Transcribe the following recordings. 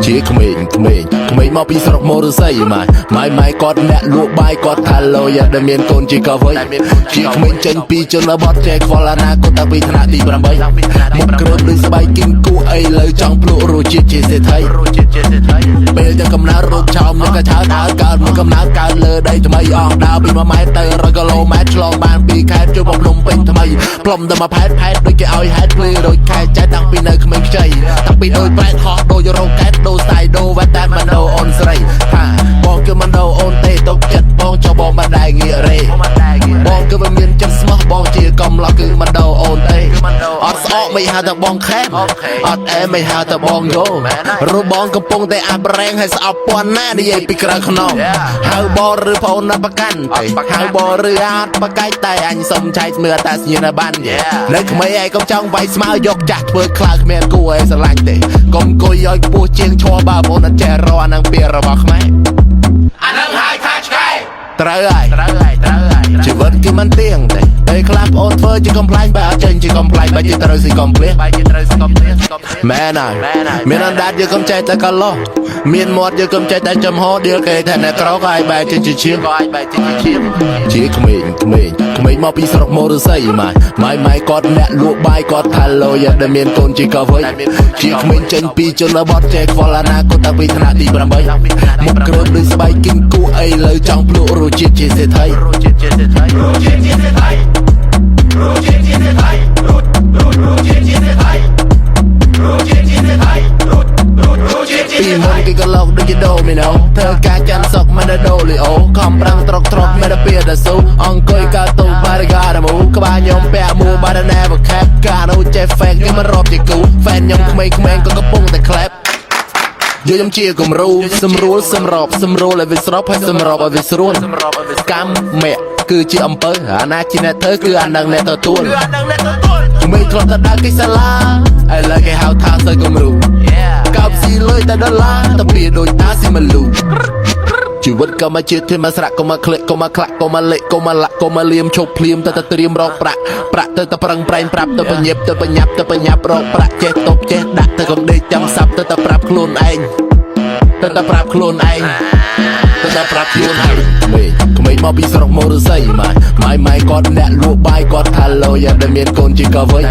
ជាក្មេងមកពីស្រុកមរស័យម៉ែគាត់អ្នកលក់បាយគាត់ថាឡូយ៉ាដែលមានកូនជាកវ័យជាក្មេងចេញពីជនបទចែកខ្វល់អនាគតតាំងពីថ្នាក់ទី8មុខគ្រើបដូចស្បែកគីងគូអីលើចង់ភ្លក់រសជាតិជាសេដ្ឋីពេលតែកំណើតរោគឆោមនឹងក៏ឆើតអើកើតមកកំណើតកើតលើដីថ្មីអស់ដើរពី1ម៉ែត្រទៅ100គីឡូម៉ែត្រឆ្លងបាន2ខេត្តចូលមកភ្នំពេញថ្មីផ្លុំទៅមកផែតដូចគេឲ្យហេតុភ្លឺដូចខែចែកតាំងពីនៅក្មេងខ្ចីតាំងពីដូចប្រែតខោដូចរោកែតដូរស្ទាយដូរវ៉ាតែមិនដូរអូនស្រីថាបងគឺមិនដូរអូនទេទុកចិត្តបងចុះបងមិនដែរងាករេបងគឺមិនមានចិត្តស្មោះបងជាកំឡោះគឺមិនដូរអូនទេអត់ស្អកមិនហៅថាបងខេមអត់អែមិនហៅថាបងយោរូបបងកំពុងតែអាប់រែងឲ្យស្អប់ពាន់ណានិយាយពីក្រៅខ្នងហៅបងឬប្អូនណាប្រកាន់ទេហៅបងឬអត់បកាច់តែអញសុំចែកមើលតែស្ញៀនបាននៅក្មេងឯងកុំចង់វាយស្មើយកចាស់ធ្វើខ្លាគ្មានគួរឲ្យស្រឡាញ់ទេកុំអង្គុយឲ្យខ្ពស់ជាងឈរបើបងអត់ចេះរកអានឹងពីរបស់ខ្មែរអានឹងហើយថាឆ្កែត្រូវហើយជីវិតគឺមិនទៀងទេពេលខ្លះបងធ្វើជាកំប្លែងបើអត់ចេញជាកំប្លែងបើជាត្រូវស៊ីកំភ្លៀសមែនហើយមានអណ្ដាតយើងកុំចេះតែកលោមានមាត់យើងកុំចេះតែចំហដៀលគេថាអ្នកក្រក៏ឲ្យបែរជាឈាមជាក្មេងមកពីស្រុកមរស័យម៉ែគាត់អ្នកលក់បាយគាត់ថាឡូយ៉ាដែលមានកូនជាកវ័យជាក្មេងចេញពីជនបទចែកខ្វល់អនាគតតាំងពីថ្នាក់ទី8មុខគ្រើបដូចស្បែកគីងគូអីលើចង់ភ្លក់រសជាតិជាសេដ្ឋីពីមុនគេក៏លោកដូចជាដូមីណូធ្វើការចាំសុកមិនដូលីអូខំប្រាំងត្រកមិនទៅពីដល់ស៊ូអង្គុយកាទូបារីកាដមូក្បាលខ្ញុំពាក់មួបារណែបខេបកានោះចេះហ្វេកគេមិនរាប់ជាគូហ្វេនខ្ញុំក្មេងក៏កំពុងតែក្លែបយកខ្ញុំជាគំរូសម្រួលសម្របឲ្យវាស្របហើយសម្របឲ្យវាស្រួលកម្មមៈគឺជាអំពើអាណាជាអ្នកធ្វើគឺអានឹងអ្នកទទួលក្មេងធ្លាប់តែដើរគេសាឡាឥឡូវគេហៅថាសើគំរូកោបស៊ីលុយតែដុល្លារតែពីដូចតាស៊ីមលូជីវិតក៏មកជាធាមស្រៈក៏មកក្លែកក៏មកខ្លាក់ក៏មកលេកក៏មកលាក់ក៏មកលៀមឈប់ភ្លាមទៅត្រៀមរកប្រាក់ទៅប្រឹងប្រែងប្រាប់ទៅបញ្ញាប់រកប្រាក់ចេះតបចេះដាក់ទៅកំដេកចាំសាប់ទៅប្រាប់ខ្លួនឯងទៅប្រាប់ខ្លួនឯងក្មេងមកពីស្រុកមរស័យម៉ែគាត់អ្នកលក់បាយគាត់ថាឡូយ៉ាដែលមានកូនជាកវ័យ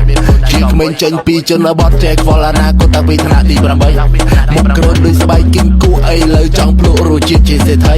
ជាក្មេងចេញពីជនបទចែកខ្វល់អនាគតតាំងពីថ្នាក់ទី8មុខគ្រើបដូចស្បែកគីងគូអីលើចង់ភ្លក់រសជាតិជាសេដ្ឋី